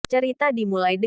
Cerita dimulai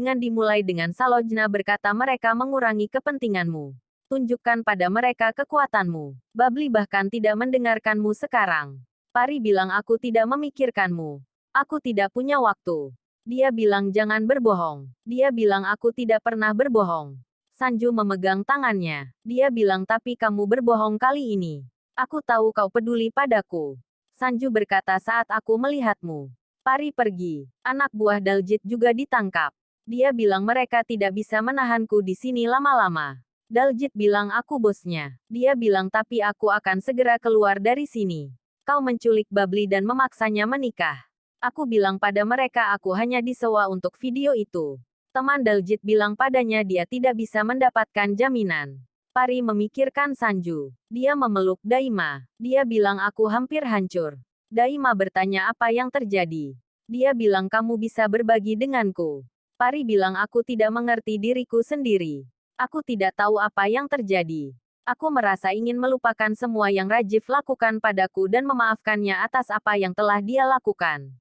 dengan Salojna berkata mereka mengurangi kepentinganmu. Tunjukkan pada mereka kekuatanmu. Babli bahkan tidak mendengarkanmu sekarang. Pari bilang aku tidak memikirkanmu. Aku tidak punya waktu. Dia bilang jangan berbohong. Dia bilang aku tidak pernah berbohong. Sanju memegang tangannya. Dia bilang tapi kamu berbohong kali ini. Aku tahu kau peduli padaku. Sanju berkata saat aku melihatmu. Pari pergi. Anak buah Daljit juga ditangkap. Dia bilang mereka tidak bisa menahanku di sini lama-lama. Daljit bilang aku bosnya. Dia bilang tapi aku akan segera keluar dari sini. Kau menculik Babli dan memaksanya menikah. Aku bilang pada mereka aku hanya disewa untuk video itu. Teman Daljit bilang padanya dia tidak bisa mendapatkan jaminan. Pari memikirkan Sanju. Dia memeluk Daima. Dia bilang aku hampir hancur. Daima bertanya apa yang terjadi. Dia bilang kamu bisa berbagi denganku. Pari bilang aku tidak mengerti diriku sendiri. Aku tidak tahu apa yang terjadi. Aku merasa ingin melupakan semua yang Rajiv lakukan padaku dan memaafkannya atas apa yang telah dia lakukan.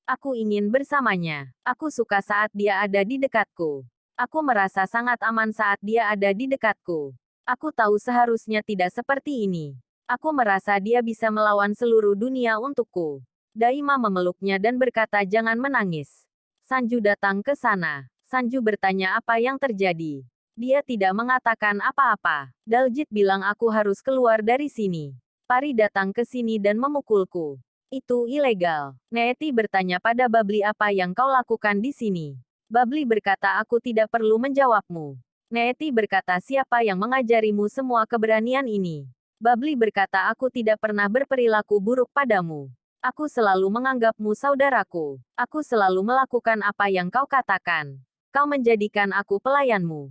Aku ingin bersamanya. Aku suka saat dia ada di dekatku. Aku merasa sangat aman saat dia ada di dekatku. Aku tahu seharusnya tidak seperti ini. Aku merasa dia bisa melawan seluruh dunia untukku. Daima memeluknya dan berkata jangan menangis. Sanju datang ke sana. Sanju bertanya apa yang terjadi. Dia tidak mengatakan apa-apa. Daljit bilang aku harus keluar dari sini. Pari datang ke sini dan memukulku. Itu ilegal. Neeti bertanya pada Babli apa yang kau lakukan di sini. Babli berkata aku tidak perlu menjawabmu. Neeti berkata siapa yang mengajarimu semua keberanian ini. Babli berkata aku tidak pernah berperilaku buruk padamu. Aku selalu menganggapmu saudaraku. Aku selalu melakukan apa yang kau katakan. Kau menjadikan aku pelayanmu.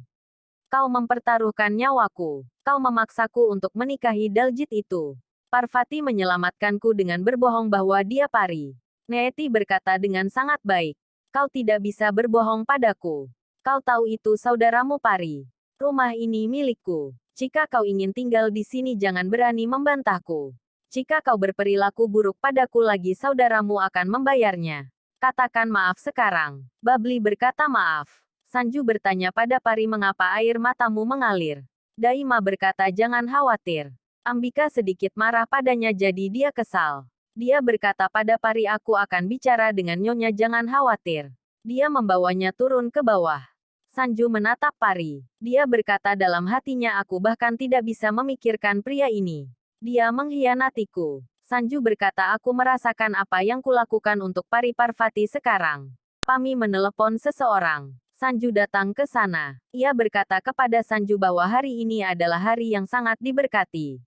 Kau mempertaruhkan nyawaku. Kau memaksaku untuk menikahi Daljit itu. Parvati menyelamatkanku dengan berbohong bahwa dia Pari. Neeti berkata dengan sangat baik. Kau tidak bisa berbohong padaku. Kau tahu itu saudaramu Pari. Rumah ini milikku. Jika kau ingin tinggal di sini jangan berani membantahku. Jika kau berperilaku buruk padaku lagi saudaramu akan membayarnya. Katakan maaf sekarang. Babli berkata maaf. Sanju bertanya pada Pari mengapa air matamu mengalir. Daima berkata jangan khawatir. Ambika sedikit marah padanya jadi dia kesal. Dia berkata pada Pari aku akan bicara dengan Nyonya jangan khawatir. Dia membawanya turun ke bawah. Sanju menatap Pari. Dia berkata dalam hatinya aku bahkan tidak bisa memikirkan pria ini. Dia mengkhianatiku. Sanju berkata aku merasakan apa yang kulakukan untuk Pari Parvati sekarang. Pami menelepon seseorang. Sanju datang ke sana. Ia berkata kepada Sanju bahwa hari ini adalah hari yang sangat diberkati.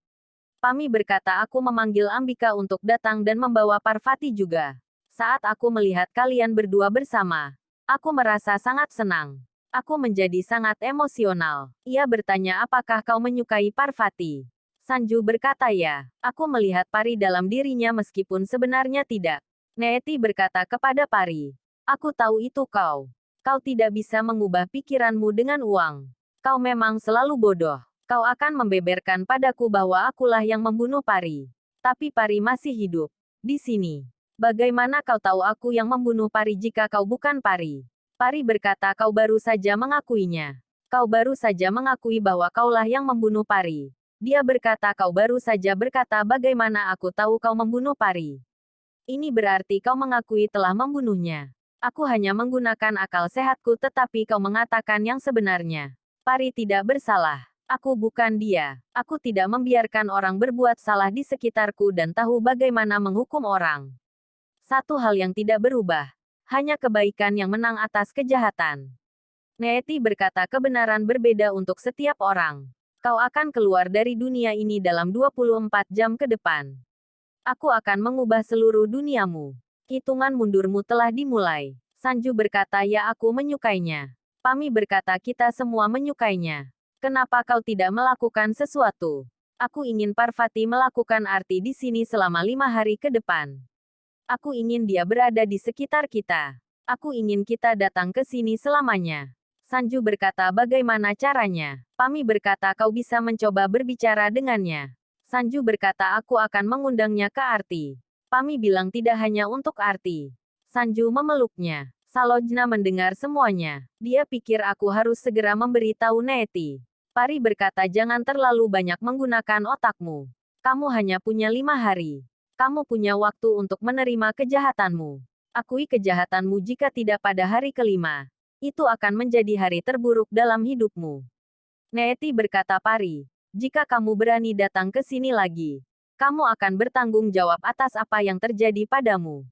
Pami berkata aku memanggil Ambika untuk datang dan membawa Parvati juga. Saat aku melihat kalian berdua bersama, aku merasa sangat senang. Aku menjadi sangat emosional. Ia bertanya apakah kau menyukai Parvati. Sanju berkata ya. Aku melihat Pari dalam dirinya meskipun sebenarnya tidak. Neeti berkata kepada Pari. Aku tahu itu kau. Kau tidak bisa mengubah pikiranmu dengan uang. Kau memang selalu bodoh. Kau akan membeberkan padaku bahwa akulah yang membunuh Pari. Tapi Pari masih hidup. Di sini. Bagaimana kau tahu aku yang membunuh Pari jika kau bukan Pari? Pari berkata kau baru saja mengakuinya. Kau baru saja mengakui bahwa kaulah yang membunuh Pari. Dia berkata kau baru saja berkata bagaimana aku tahu kau membunuh Pari. Ini berarti kau mengakui telah membunuhnya. Aku hanya menggunakan akal sehatku tetapi kau mengatakan yang sebenarnya. Pari tidak bersalah. Aku bukan dia. Aku tidak membiarkan orang berbuat salah di sekitarku dan tahu bagaimana menghukum orang. Satu hal yang tidak berubah. Hanya kebaikan yang menang atas kejahatan. Neeti berkata kebenaran berbeda untuk setiap orang. Kau akan keluar dari dunia ini dalam 24 jam ke depan. Aku akan mengubah seluruh duniamu. Hitungan mundurmu telah dimulai. Sanju berkata ya aku menyukainya. Pami berkata kita semua menyukainya. Kenapa kau tidak melakukan sesuatu? Aku ingin Parvati melakukan arti di sini selama 5 hari ke depan. Aku ingin dia berada di sekitar kita. Aku ingin kita datang ke sini selamanya. Sanju berkata bagaimana caranya? Pami berkata kau bisa mencoba berbicara dengannya. Sanju berkata aku akan mengundangnya ke arti. Pami bilang tidak hanya untuk arti. Sanju memeluknya. Salojna mendengar semuanya. Dia pikir aku harus segera memberitahu Neeti. Pari berkata jangan terlalu banyak menggunakan otakmu. Kamu hanya punya 5 hari. Kamu punya waktu untuk menerima kejahatanmu. Akui kejahatanmu jika tidak pada hari kelima. Itu akan menjadi hari terburuk dalam hidupmu. Neeti berkata Pari, jika kamu berani datang ke sini lagi, kamu akan bertanggung jawab atas apa yang terjadi padamu.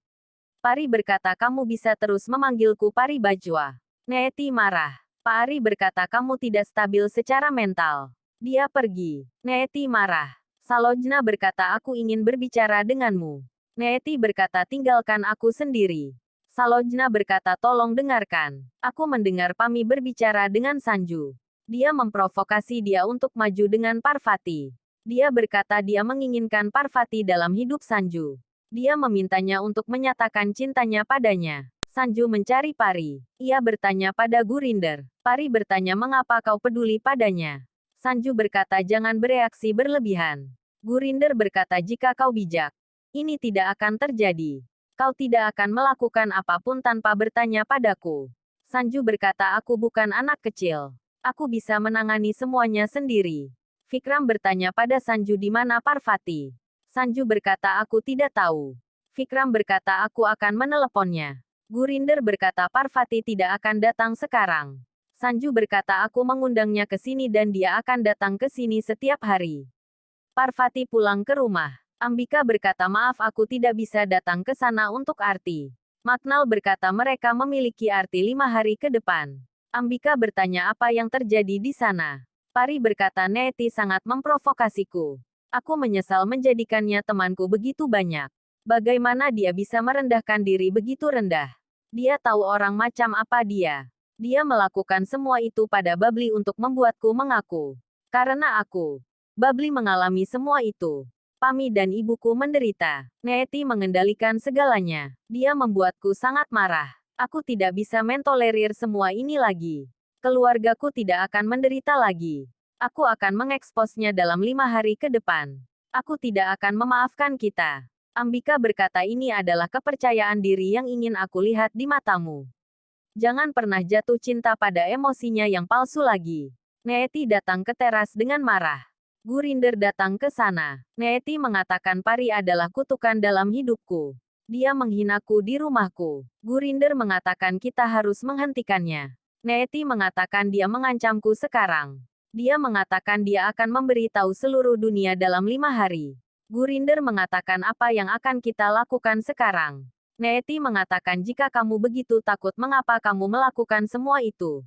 Pari berkata kamu bisa terus memanggilku Pari Bajwa. Neeti marah. Pari berkata kamu tidak stabil secara mental. Dia pergi. Neeti marah. Salojna berkata aku ingin berbicara denganmu. Neeti berkata tinggalkan aku sendiri. Salojna berkata tolong dengarkan. Aku mendengar Pami berbicara dengan Sanju. Dia memprovokasi dia untuk maju dengan Parvati. Dia berkata dia menginginkan Parvati dalam hidup Sanju. Dia memintanya untuk menyatakan cintanya padanya. Sanju mencari Pari. Ia bertanya pada Gurinder. Pari bertanya mengapa kau peduli padanya. Sanju berkata jangan bereaksi berlebihan. Gurinder berkata jika kau bijak, ini tidak akan terjadi. Kau tidak akan melakukan apapun tanpa bertanya padaku. Sanju berkata aku bukan anak kecil. Aku bisa menangani semuanya sendiri. Vikram bertanya pada Sanju di mana Parvati. Sanju berkata aku tidak tahu. Vikram berkata aku akan meneleponnya. Gurinder berkata Parvati tidak akan datang sekarang. Sanju berkata aku mengundangnya ke sini dan dia akan datang ke sini setiap hari. Parvati pulang ke rumah. Ambika berkata maaf aku tidak bisa datang ke sana untuk arti. Maknal berkata mereka memiliki arti 5 hari ke depan. Ambika bertanya apa yang terjadi di sana. Pari berkata Neeti sangat memprovokasiku. Aku menyesal menjadikannya temanku begitu banyak. Bagaimana dia bisa merendahkan diri begitu rendah? Dia tahu orang macam apa dia. Dia melakukan semua itu pada Babli untuk membuatku mengaku. Karena aku, Babli mengalami semua itu. Pami dan ibuku menderita. Neeti mengendalikan segalanya. Dia membuatku sangat marah. Aku tidak bisa mentolerir semua ini lagi. Keluargaku tidak akan menderita lagi. Aku akan mengeksposnya dalam 5 hari ke depan. Aku tidak akan memaafkan kita. Ambika berkata ini adalah kepercayaan diri yang ingin aku lihat di matamu. Jangan pernah jatuh cinta pada emosinya yang palsu lagi. Neeti datang ke teras dengan marah. Gurinder datang ke sana. Neeti mengatakan Pari adalah kutukan dalam hidupku. Dia menghinaku di rumahku. Gurinder mengatakan kita harus menghentikannya. Neeti mengatakan dia mengancamku sekarang. Dia mengatakan dia akan memberitahu seluruh dunia dalam 5 hari. Gurinder mengatakan apa yang akan kita lakukan sekarang. Neeti mengatakan jika kamu begitu takut mengapa kamu melakukan semua itu.